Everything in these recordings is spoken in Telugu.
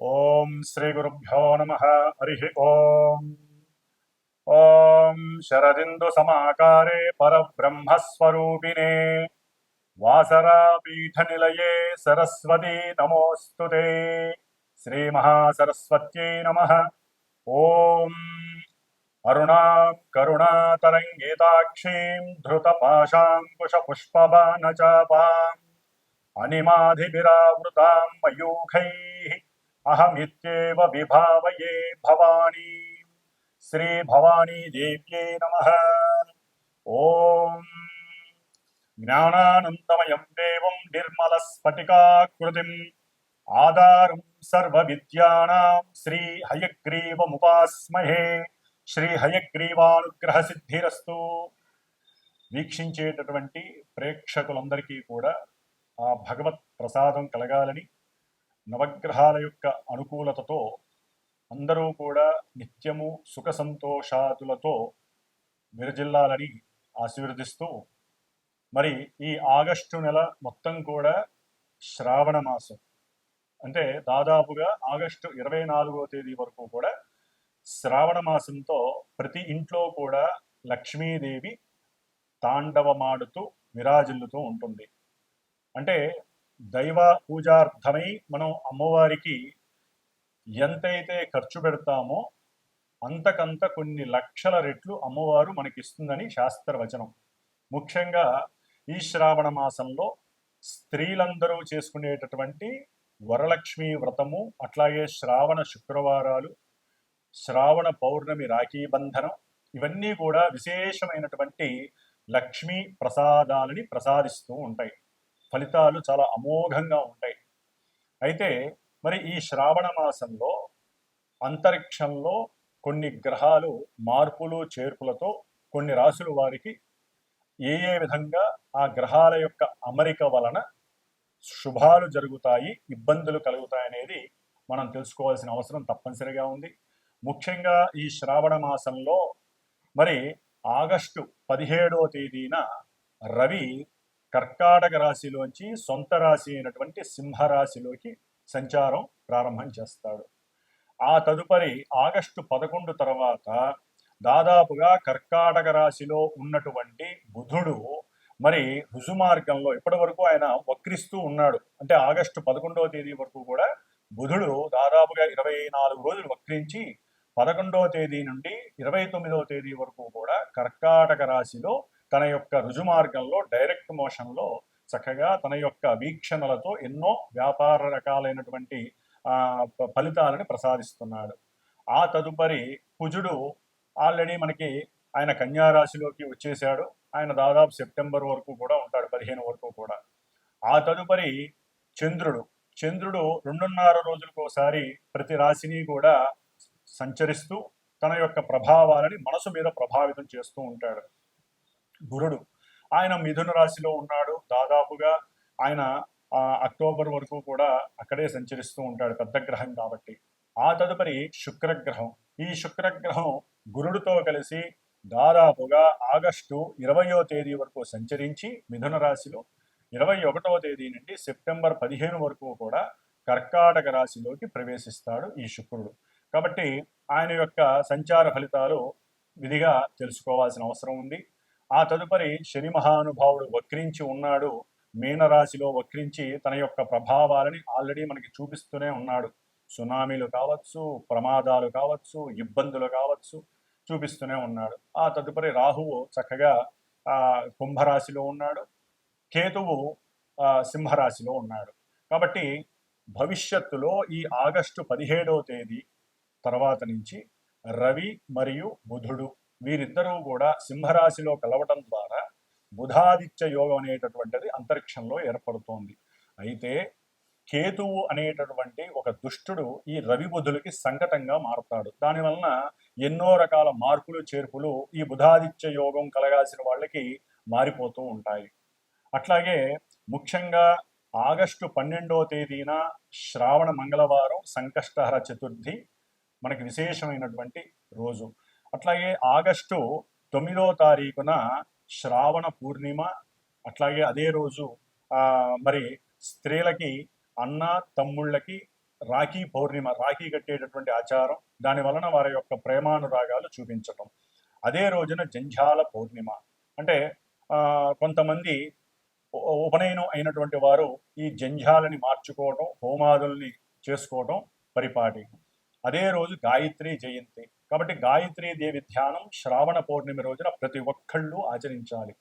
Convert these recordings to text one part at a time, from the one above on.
ఓం శ్రీ గురుభ్యో నమః. హరి ఓం. ఓం శరదిందు సమాకారే పరబ్రహ్మస్వరూపిణే వాసరాపీఠ నిలయే సరస్వతీ నమోస్తుతే. శ్రీ మహాసరస్వత్యై నమః. ఓం అరుణాం కరుణాతరంగితాక్షీం ధృతపాశాంకుశపుష్పబాణచాపాం అనిమాధిభిరావృతాం మయూఖైః అహమిత్యేవ విభావయే భవానీ. శ్రీ భవానీ దేవ్యై నమః. ఓం జ్ఞానానందమయం దేవం నిర్మలస్ఫటికాకృతిం ఆధారం సర్వవిద్యానాం శ్రీ హయగ్రీవముపాస్మహే. శ్రీ హయగ్రీవానుగ్రహ సిద్ధిరస్తు. వీక్షించేటటువంటి ప్రేక్షకులందరికీ కూడా ఆ భగవత్ ప్రసాదం కలగాలని, నవగ్రహాల యొక్క అనుకూలతతో అందరూ కూడా నిత్యము సుఖ సంతోషాదులతో విరజిల్లాలని ఆశీర్వదిస్తూ, మరి ఈ ఆగస్టు నెల మొత్తం కూడా శ్రావణ మాసం అంటే దాదాపుగా ఆగస్టు 24వ తేదీ వరకు కూడా శ్రావణ మాసంతో ప్రతి ఇంట్లో కూడా లక్ష్మీదేవి తాండవమాడుతూ విరాజిల్లుతూ ఉంటుంది. అంటే దైవ పూజార్థమై మనం అమ్మవారికి ఎంతైతే ఖర్చు పెడతామో అంతకంత కొన్ని లక్షల రెట్లు అమ్మవారు మనకిస్తుందని శాస్త్రవచనం. ముఖ్యంగా ఈ శ్రావణ మాసంలో స్త్రీలందరూ చేసుకునేటటువంటి వరలక్ష్మి వ్రతము, అట్లాగే శ్రావణ శుక్రవారాలు, శ్రావణ పౌర్ణమి రాఖీ బంధనం, ఇవన్నీ కూడా విశేషమైనటువంటి లక్ష్మీ ప్రసాదాలని ప్రసాదిస్తూ ఉంటాయి. ఫలితాలు చాలా అమోఘంగా ఉంటాయి. అయితే మరి ఈ శ్రావణ మాసంలో అంతరిక్షంలో కొన్ని గ్రహాలు మార్పులు చేర్పులతో కొన్ని రాశుల వారికి ఏ విధంగా ఆ గ్రహాల యొక్క అమరిక వలన శుభాలు జరుగుతాయి, ఇబ్బందులు కలుగుతాయనేది మనం తెలుసుకోవాల్సిన అవసరం తప్పనిసరిగా ఉంది. ముఖ్యంగా ఈ శ్రావణ మాసంలో మరి ఆగస్టు 17వ తేదీన రవి కర్కాటక రాశిలోంచి సొంత రాశి అయినటువంటి సింహరాశిలోకి సంచారం ప్రారంభం చేస్తాడు. ఆ తదుపరి ఆగస్టు 11 తర్వాత దాదాపుగా కర్కాటక రాశిలో ఉన్నటువంటి బుధుడు మరి రుజుమార్గంలో ఇప్పటి వరకు ఆయన వక్రిస్తూ ఉన్నాడు. అంటే ఆగస్టు 11వ తేదీ వరకు కూడా బుధుడు దాదాపుగా 24 రోజులు వక్రించి 11వ తేదీ నుండి 29వ తేదీ వరకు కూడా కర్కాటక రాశిలో తన యొక్క రుజుమార్గంలో డైరెక్ట్ మోషన్లో చక్కగా తన యొక్క వీక్షణలతో ఎన్నో వ్యాపార రకాలైనటువంటి ఫలితాలను ప్రసాదిస్తున్నాడు. ఆ తదుపరి కుజుడు ఆల్రెడీ మనకి ఆయన కన్యారాశిలోకి వచ్చేసాడు. ఆయన దాదాపు సెప్టెంబర్ వరకు కూడా ఉంటాడు, 15 వరకు కూడా. ఆ తదుపరి చంద్రుడు 2.5 రోజులకోసారి ప్రతి రాశిని కూడా సంచరిస్తూ తన యొక్క ప్రభావాలని మనసు మీద ప్రభావితం చేస్తూ ఉంటాడు. గురుడు ఆయన మిథున రాశిలో ఉన్నాడు. దాదాపుగా ఆయన అక్టోబర్ వరకు కూడా అక్కడే సంచరిస్తూ ఉంటాడు, పెద్ద గ్రహం కాబట్టి. ఆ తదుపరి శుక్రగ్రహం. ఈ శుక్రగ్రహం గురుడితో కలిసి దాదాపుగా ఆగస్టు 20వ తేదీ వరకు సంచరించి మిథున రాశిలో 21వ తేదీ నుండి సెప్టెంబర్ 15 వరకు కూడా కర్కాటక రాశిలోకి ప్రవేశిస్తాడు ఈ శుక్రుడు. కాబట్టి ఆయన యొక్క సంచార ఫలితాలు విధిగా తెలుసుకోవాల్సిన అవసరం ఉంది. ఆ తదుపరి శని మహానుభావుడు వక్రించి ఉన్నాడు. మీనరాశిలో వక్రించి తన యొక్క ప్రభావాలని ఆల్రెడీ మనకి చూపిస్తూనే ఉన్నాడు. సునామీలు కావచ్చు, ప్రమాదాలు కావచ్చు, ఇబ్బందులు కావచ్చు, చూపిస్తూనే ఉన్నాడు. ఆ తదుపరి రాహువు చక్కగా కుంభరాశిలో ఉన్నాడు. కేతువు సింహరాశిలో ఉన్నాడు. కాబట్టి భవిష్యత్తులో ఈ ఆగస్టు 17వ తేదీ తర్వాత నుంచి రవి మరియు బుధుడు వీరిద్దరూ కూడా సింహరాశిలో కలవటం ద్వారా బుధాదిత్య యోగం అనేటటువంటిది అంతరిక్షంలో ఏర్పడుతోంది. అయితే కేతువు అనేటటువంటి ఒక దుష్టుడు ఈ రవి బుధులకి సంకటంగా మారుతాడు. దానివలన ఎన్నో రకాల మార్పులు చేర్పులు ఈ బుధాదిత్య యోగం కలగాల్సిన వాళ్ళకి మారిపోతూ ఉంటాయి. అట్లాగే ముఖ్యంగా ఆగస్టు 12వ తేదీన శ్రావణ మంగళవారం సంకష్టహర చతుర్థి మనకి విశేషమైనటువంటి రోజు. అట్లాగే ఆగస్టు 9వ తారీఖున శ్రావణ పూర్ణిమ. అట్లాగే అదే రోజు మరి స్త్రీలకి అన్న తమ్ముళ్ళకి రాఖీ పౌర్ణిమ, రాఖీ కట్టేటటువంటి ఆచారం, దాని వలన వారి యొక్క ప్రేమానురాగాలు చూపించటం. అదే రోజున జంఝాల పౌర్ణిమ, అంటే కొంతమంది ఉపనయనం అయినటువంటి వారు ఈ జంఝాలని మార్చుకోవటం, హోమాదుల్ని చేసుకోవటం పరిపాటి. అదే రోజు గాయత్రి జయంతి. కాబట్టి గాయత్రీ దేవి ధ్యానం శ్రావణ పౌర్ణమి రోజున ప్రతి ఒక్కళ్ళు ఆచరించాలి.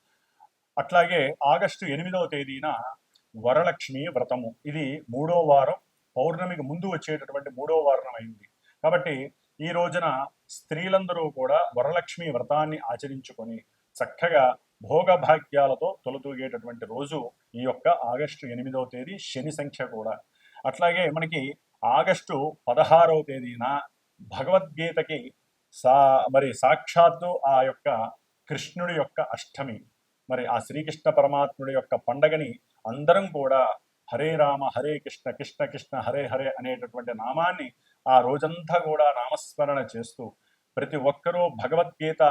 అట్లాగే ఆగస్టు 8వ తేదీన వరలక్ష్మి వ్రతము. ఇది 3వ వారం, పౌర్ణమికి ముందు వచ్చేటటువంటి 3వ వారం అయింది. కాబట్టి ఈ రోజున స్త్రీలందరూ కూడా వరలక్ష్మి వ్రతాన్ని ఆచరించుకొని చక్కగా భోగభాగ్యాలతో తొలతూగేటటువంటి రోజు ఈ యొక్క ఆగస్టు 8వ తేదీ, శని సంఖ్య కూడా. అట్లాగే మనకి ఆగస్టు 16వ తేదీన భగవద్గీతకి మరి సాక్షాత్తు ఆ యొక్క కృష్ణుడి యొక్క అష్టమి, మరి ఆ శ్రీకృష్ణ పరమాత్ముడి యొక్క పండగని అందరం కూడా హరే రామ హరే కృష్ణ కృష్ణ కృష్ణ హరే హరే అనేటటువంటి నామాన్ని ఆ రోజంతా కూడా నామస్మరణ చేస్తూ ప్రతి ఒక్కరూ భగవద్గీత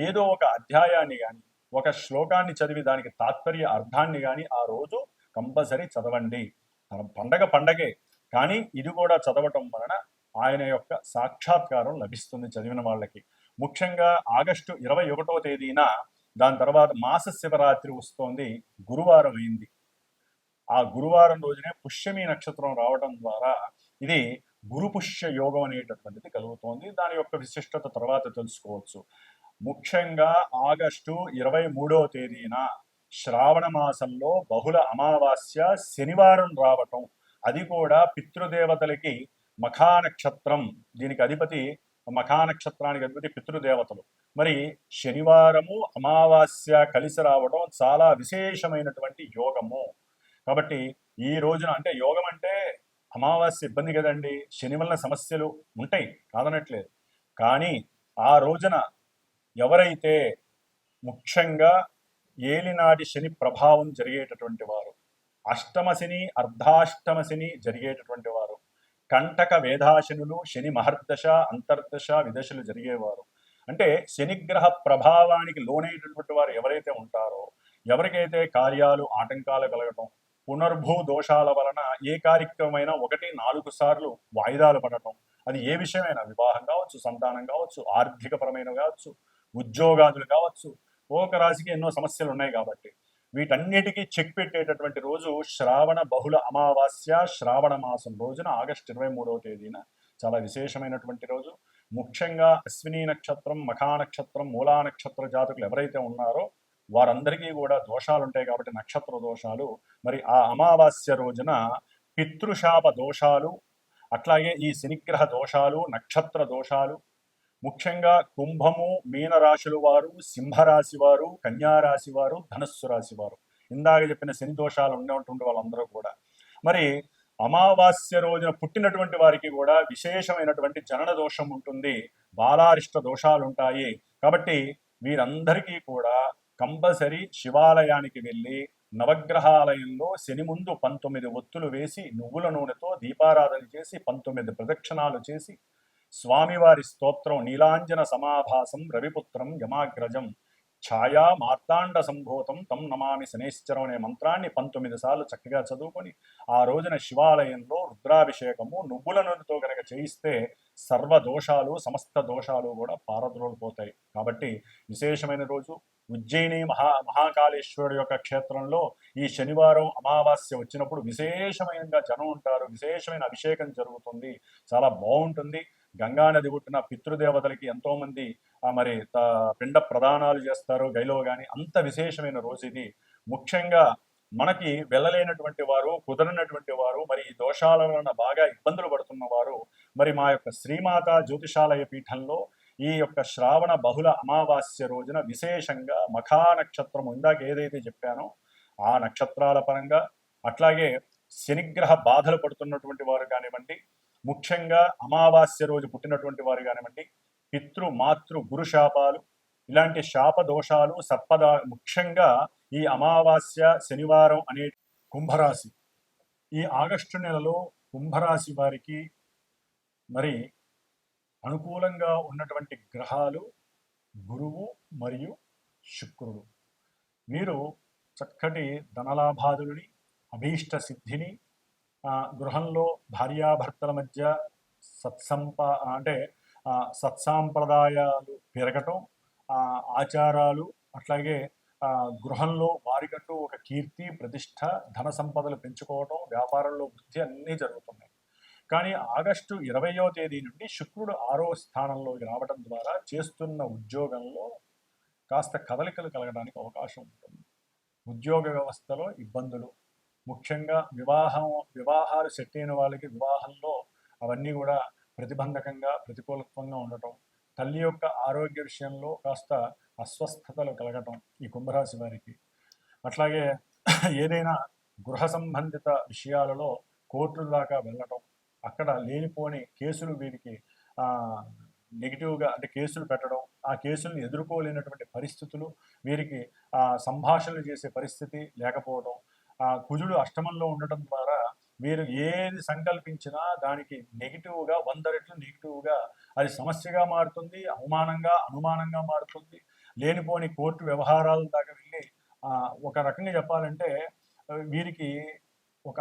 ఏదో ఒక అధ్యాయాన్ని కానీ, ఒక శ్లోకాన్ని చదివి దానికి తాత్పర్య అర్థాన్ని కానీ ఆ రోజు కంపల్సరీ చదవండి. పండగే, కానీ ఇది కూడా చదవటం వలన ఆయన యొక్క సాక్షాత్కారం లభిస్తుంది చదివిన వాళ్ళకి. ముఖ్యంగా ఆగస్టు 21వ తేదీన, దాని తర్వాత మాస శివరాత్రి వస్తోంది, గురువారం అయింది. ఆ గురువారం రోజునే పుష్యమి నక్షత్రం రావడం ద్వారా ఇది గురు పుష్య యోగం అనేటటువంటిది కలుగుతోంది. దాని యొక్క విశిష్టత తర్వాత తెలుసుకోవచ్చు. ముఖ్యంగా ఆగస్టు 23వ తేదీన శ్రావణ మాసంలో బహుళ అమావాస్య శనివారం రావటం, అది కూడా పితృదేవతలకి మఖా నక్షత్రం, దీనికి అధిపతి మఖా నక్షత్రానికి అధిపతి పితృదేవతలు. మరి శనివారము అమావాస్య కలిసి రావడం చాలా విశేషమైనటువంటి యోగము. కాబట్టి ఈ రోజున, అంటే యోగం అంటే అమావాస్య ఇబ్బంది కదండి, శని వలన సమస్యలు ఉంటాయి కాదనట్లేదు, కానీ ఆ రోజున ఎవరైతే ముఖ్యంగా ఏలినాటి శని ప్రభావం జరిగేటటువంటి వారు, అష్టమ శని అర్ధాష్టమ శని జరిగేటటువంటి వారు, కంటక వేధాశనులు, శని మహర్దశ అంతర్దశ విదశలు జరిగేవారు, అంటే శనిగ్రహ ప్రభావానికి లోనైనటువంటి వారు ఎవరైతే ఉంటారో, ఎవరికైతే కార్యాలు ఆటంకాలు కలగటం, పునర్భూ దోషాల వలన ఏ కార్యక్రమమైనా 1-4 సార్లు వాయిదాలు పడటం, అది ఏ విషయమైనా, వివాహం కావచ్చు, సంతానం కావచ్చు, ఆర్థిక పరమైనవి కావచ్చు, ఉద్యోగాదులు కావచ్చు, ఒక రాశికి ఎన్నో సమస్యలు ఉన్నాయి. కాబట్టి వీటన్నిటికీ చెక్ పెట్టేటటువంటి రోజు శ్రావణ బహుళ అమావాస్య, శ్రావణ మాసం రోజున ఆగస్టు 23వ తేదీన చాలా విశేషమైనటువంటి రోజు. ముఖ్యంగా అశ్విని నక్షత్రం, మఖా నక్షత్రం, మూలా నక్షత్ర జాతకులు ఎవరైతే ఉన్నారో వారందరికీ కూడా దోషాలు ఉంటాయి. కాబట్టి నక్షత్ర దోషాలు, మరి ఆ అమావాస్య రోజున పితృశాప దోషాలు, అట్లాగే ఈ శనిగ్రహ దోషాలు, నక్షత్ర దోషాలు, ముఖ్యంగా కుంభము, మీనరాశుల వారు, సింహరాశి వారు, కన్యారాశి వారు, ధనస్సు రాశి వారు, ఇందాక చెప్పిన శని దోషాలు ఉండేటువంటి వాళ్ళందరూ కూడా, మరి అమావాస్య రోజున పుట్టినటువంటి వారికి కూడా విశేషమైనటువంటి జనన దోషం ఉంటుంది, బాలారిష్ట దోషాలు ఉంటాయి. కాబట్టి వీరందరికీ కూడా కంపల్సరీ శివాలయానికి వెళ్ళి నవగ్రహాలయంలో శని ముందు 19 ఒత్తులు వేసి నువ్వుల నూనెతో దీపారాధన చేసి 19 ప్రదక్షిణాలు చేసి స్వామివారి స్తోత్రం నీలాంజన సమాభాసం రవిపుత్రం యమాగ్రజం ఛాయా మార్తాండ సంభూతం తం నమామి శనేశ్వరం అనే మంత్రాన్ని 19 సార్లు చక్కగా చదువుకొని ఆ రోజున శివాలయంలో రుద్రాభిషేకము నువ్వుల నూనెతో కనుక చేయిస్తే సర్వ దోషాలు, సమస్త దోషాలు కూడా పారద్రోలిపోతాయి. కాబట్టి విశేషమైన రోజు. ఉజ్జయిని మహాకాళేశ్వరుడు యొక్క క్షేత్రంలో ఈ శనివారం అమావాస్య వచ్చినప్పుడు విశేషమైనగా జనం ఉంటారు, విశేషమైన అభిషేకం జరుగుతుంది, చాలా బాగుంటుంది. గంగానది పుట్టిన పితృదేవతలకి ఎంతోమంది మరి పిండ ప్రదానాలు చేస్తారు గైలో కానీ, అంత విశేషమైన రోజు ఇది. ముఖ్యంగా మనకి వెళ్ళలేనటువంటి వారు, కుదరనటువంటి వారు, మరి ఈ దోషాల వలన బాగా ఇబ్బందులు పడుతున్న వారు, మరి మా యొక్క శ్రీమాత జ్యోతిషాలయ పీఠంలో ఈ యొక్క శ్రావణ బహుళ అమావాస్య రోజున విశేషంగా మఖా నక్షత్రం ఇందాక ఏదైతే చెప్పానో ఆ నక్షత్రాల పరంగా, అట్లాగే శనిగ్రహ బాధలు పడుతున్నటువంటి వారు కానివ్వండి, ముఖ్యంగా అమావాస్య రోజు పుట్టినటువంటి వారు కానివ్వండి, పితృ మాతృ గురు శాపాలు, ఇలాంటి శాప దోషాలు ముఖ్యంగా ఈ అమావాస్య శనివారం అనే కుంభరాశి, ఈ ఆగస్టు నెలలో కుంభరాశి వారికి మరి అనుకూలంగా ఉన్నటువంటి గ్రహాలు గురువు మరియు శుక్రుడు. మీరు చక్కటి ధనలాభాదులని, అభీష్ట సిద్ధిని, గృహంలో భార్యాభర్తల మధ్య అంటే సత్సాంప్రదాయాలు పెరగటం, ఆచారాలు, అట్లాగే గృహంలో వారికంటూ ఒక కీర్తి ప్రతిష్ట, ధన సంపదలు పెంచుకోవటం, వ్యాపారంలో వృద్ధి అన్నీ జరుగుతున్నాయి. కానీ ఆగస్టు 20వ తేదీ నుండి శుక్రుడు 6వ స్థానంలోకి రావడం ద్వారా చేస్తున్న ఉద్యోగంలో కాస్త కదలికలు కలగడానికి అవకాశం ఉంటుంది. ఉద్యోగ వ్యవస్థలో ఇబ్బందులు, ముఖ్యంగా వివాహాలు సెట్ అయిన వాళ్ళకి వివాహంలో అవన్నీ కూడా ప్రతిబంధకంగా ప్రతికూలత్వంగా ఉండటం, తల్లి యొక్క ఆరోగ్య విషయంలో కాస్త అస్వస్థతలు కలగటం ఈ కుంభరాశి వారికి. అట్లాగే ఏదైనా గృహ సంబంధిత విషయాలలో కోర్టుల దాకా వెళ్ళటం, అక్కడ లేనిపోని కేసులు వీరికి నెగిటివ్గా అంటే కేసులు పెట్టడం, ఆ కేసులను ఎదుర్కోలేనటువంటి పరిస్థితులు, వీరికి సంభాషణలు చేసే పరిస్థితి లేకపోవడం, కుజుడు అష్టమంలో ఉండటం ద్వారా వీరు ఏది సంకల్పించినా దానికి నెగిటివ్గా 100 రెట్లు నెగిటివ్గా అది సమస్యగా మారుతుంది, అనుమానంగా మారుతుంది. లేనిపోని కోర్టు వ్యవహారాల దాకా వెళ్ళి ఒక రకంగా చెప్పాలంటే వీరికి ఒక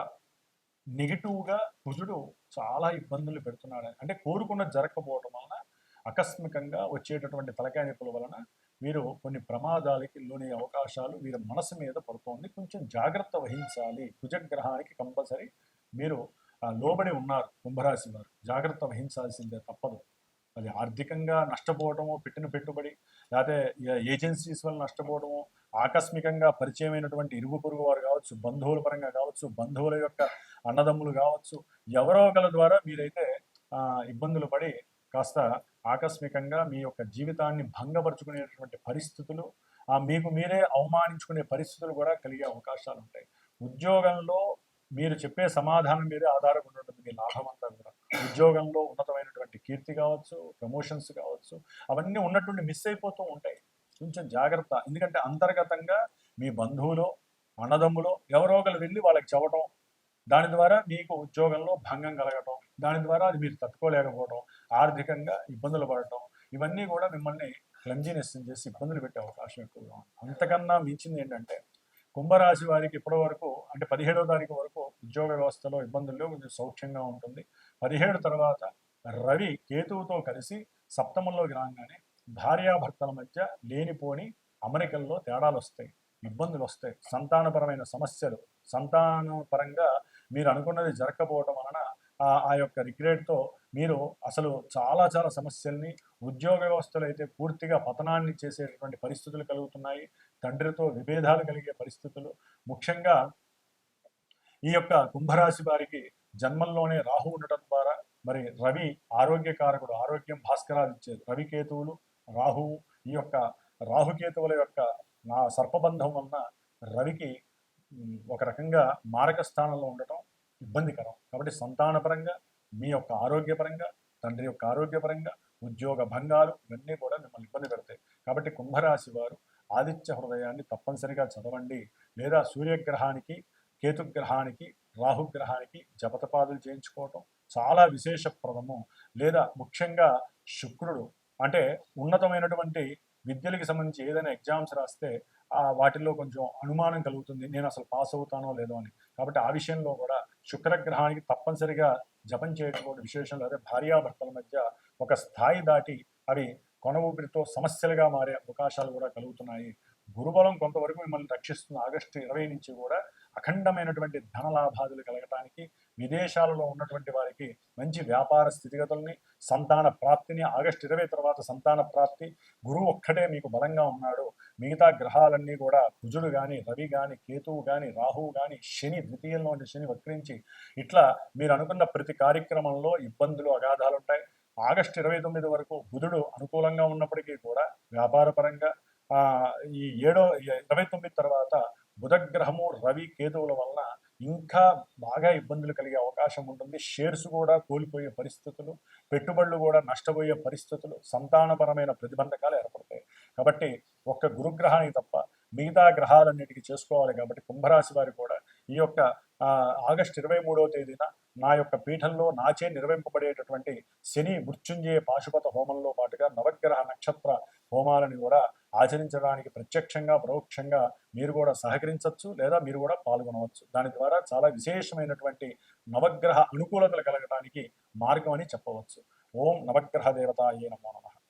నెగిటివ్గా కుజుడు చాలా ఇబ్బందులు పెడుతున్నాడు. అంటే కోరుకున్నది జరగకపోవడం వలన ఆకస్మికంగా వచ్చేటటువంటి తలకాయ నొప్పుల వలన వీరు కొన్ని ప్రమాదాలకి లోనయ్యే అవకాశాలు వీరి మనసు మీద పడుతోంది. కొంచెం జాగ్రత్త వహించాలి. కుజగ్రహానికి కంపల్సరీ మీరు లోబడి ఉన్నారు కుంభరాశి వారు, జాగ్రత్త వహించాల్సిందే తప్పదు. అది ఆర్థికంగా నష్టపోవడము, పెట్టిన పెట్టుబడి, లేకపోతే ఏజెన్సీస్ వల్ల నష్టపోవడము, ఆకస్మికంగా పరిచయమైనటువంటి ఇరుగు పొరుగు వారు కావచ్చు, బంధువుల పరంగా కావచ్చు, బంధువుల యొక్క అన్నదమ్ములు కావచ్చు, ఎవరో ఒకరి ద్వారా మీరైతే ఇబ్బందులు పడి కాస్త ఆకస్మికంగా మీ యొక్క జీవితాన్ని భంగపరుచుకునేటువంటి పరిస్థితులు, మీకు మీరే అవమానించుకునే పరిస్థితులు కూడా కలిగే అవకాశాలు ఉంటాయి. ఉద్యోగంలో మీరు చెప్పే సమాధానం మీదే ఆధారపడి ఉంటుంది మీ లాభం అంతా కూడా. ఉద్యోగంలో ఉన్నతమైనటువంటి కీర్తి కావచ్చు, ప్రమోషన్స్ కావచ్చు, అవన్నీ ఉన్నటువంటి మిస్ అయిపోతూ ఉంటాయి. కొంచెం జాగ్రత్త. ఎందుకంటే అంతర్గతంగా మీ బంధువులో, అన్నదమ్ములో ఎవరో ఒకరు వెళ్ళి వాళ్ళకి చెప్పడం, దాని ద్వారా మీకు ఉద్యోగంలో భంగం కలగటం, దాని ద్వారా అది మీరు తట్టుకోలేకపోవడం, ఆర్థికంగా ఇబ్బందులు పడటం, ఇవన్నీ కూడా మిమ్మల్ని క్లమ్జీనెస్ చేసి ఇబ్బందులు పెట్టే అవకాశం ఎక్కువగా ఉంది. అంతకన్నా మించింది ఏంటంటే కుంభరాశి వారికి ఇప్పటి వరకు అంటే 17వ తారీఖు వరకు ఉద్యోగ వ్యవస్థలో ఇబ్బందుల్లో కొంచెం సౌఖ్యంగా ఉంటుంది. 17 తర్వాత రవి కేతువుతో కలిసి సప్తమంలోకి రాగానే భార్యాభర్తల మధ్య లేనిపోని అమరికల్లో తేడాలు వస్తాయి, ఇబ్బందులు వస్తాయి, సంతానపరమైన సమస్యలు, సంతానపరంగా మీరు అనుకున్నది జరగకపోవటం వలన ఆ యొక్క రిగ్రెట్తో మీరు అసలు చాలా చాలా సమస్యల్ని, ఉద్యోగ వ్యవస్థలు అయితే పూర్తిగా పతనాన్ని చేసేటటువంటి పరిస్థితులు కలుగుతున్నాయి. తండ్రితో విభేదాలు కలిగే పరిస్థితులు, ముఖ్యంగా ఈ యొక్క కుంభరాశి వారికి జన్మంలోనే రాహు ఉండటం ద్వారా మరి రవి ఆరోగ్యకారకుడు, ఆరోగ్యం భాస్కరాదిచ్చేది. రవికేతువులు, రాహువు, ఈ యొక్క రాహుకేతువుల యొక్క సర్పబంధం వలన రవికి ఒక రకంగా మారక స్థానంలో ఉండటం ఇబ్బందికరం. కాబట్టి సంతానపరంగా, మీ యొక్క ఆరోగ్యపరంగా, తండ్రి యొక్క ఆరోగ్యపరంగా, ఉద్యోగ భంగాలు ఇవన్నీ కూడా మిమ్మల్ని ఇబ్బంది పెడతాయి. కాబట్టి కుంభరాశి వారు ఆదిత్య హృదయాన్ని తప్పనిసరిగా చదవండి, లేదా సూర్యగ్రహానికి, కేతుగ్రహానికి, రాహుగ్రహానికి జపతపాదులు చేయించుకోవటం చాలా విశేషప్రదము. లేదా ముఖ్యంగా శుక్రుడు అంటే ఉన్నతమైనటువంటి విద్యలకు సంబంధించి ఏదైనా ఎగ్జామ్స్ రాస్తే వాటిల్లో కొంచెం అనుమానం కలుగుతుంది, నేను అసలు పాస్ అవుతానో లేదో అని. కాబట్టి ఆ విషయంలో కూడా శుక్రగ్రహానికి తప్పనిసరిగా జపం చేయడం కూడా విశేషం. లేదా భార్యాభర్తల మధ్య ఒక స్థాయి దాటి అవి కొన ఊపిరితో సమస్యలుగా మారే అవకాశాలు కూడా కలుగుతున్నాయి. గురుబలం కొంతవరకు మిమ్మల్ని రక్షిస్తుంది. ఆగస్టు 20 నుంచి కూడా అఖండమైనటువంటి ధన లాభాదులు కలగటానికి, విదేశాలలో ఉన్నటువంటి వారికి మంచి వ్యాపార స్థితిగతుల్ని, సంతాన ప్రాప్తిని, ఆగస్టు 20 తర్వాత సంతాన ప్రాప్తి. గురువు ఒక్కటే మీకు బలంగా ఉన్నాడు. మిగతా గ్రహాలన్నీ కూడా కుజుడు కానీ, రవి కానీ, కేతువు కానీ, రాహువు కానీ, శని ద్వితీయంలో ఉండే శని వక్రించి, ఇట్లా మీరు అనుకున్న ప్రతి కార్యక్రమంలో ఇబ్బందులు, అగాధాలు ఉంటాయి. ఆగస్టు 29 వరకు బుధుడు అనుకూలంగా ఉన్నప్పటికీ కూడా వ్యాపారపరంగా ఈ 29 తర్వాత బుధగ్రహము, రవి, కేతువుల వలన ఇంకా బాగా ఇబ్బందులు కలిగే అవకాశం ఉంటుంది. షేర్స్ కూడా కోల్పోయే పరిస్థితులు, పెట్టుబడులు కూడా నష్టపోయే పరిస్థితులు, సంతానపరమైన ప్రతిబంధకాలు ఏర్పడతాయి. కాబట్టి ఒక్క గురుగ్రహానికి తప్ప మిగతా గ్రహాలన్నిటికీ చేసుకోవాలి. కాబట్టి కుంభరాశి వారు కూడా ఈ యొక్క ఆగస్టు 23వ తేదీన నా యొక్క పీఠంలో నాచే నిర్వహింపబడేటటువంటి శని మృత్యుంజయ పాశుపత హోమంలో పాటుగా నవగ్రహ నక్షత్ర హోమాలని కూడా ఆచరించడానికి ప్రత్యక్షంగా పరోక్షంగా మీరు కూడా సహకరించవచ్చు, లేదా మీరు కూడా పాల్గొనవచ్చు. దాని ద్వారా చాలా విశేషమైనటువంటి నవగ్రహ అనుకూలతలు కలగడానికి మార్గం అని చెప్పవచ్చు. ఓం నవగ్రహ దేవతాయే నమో నమః.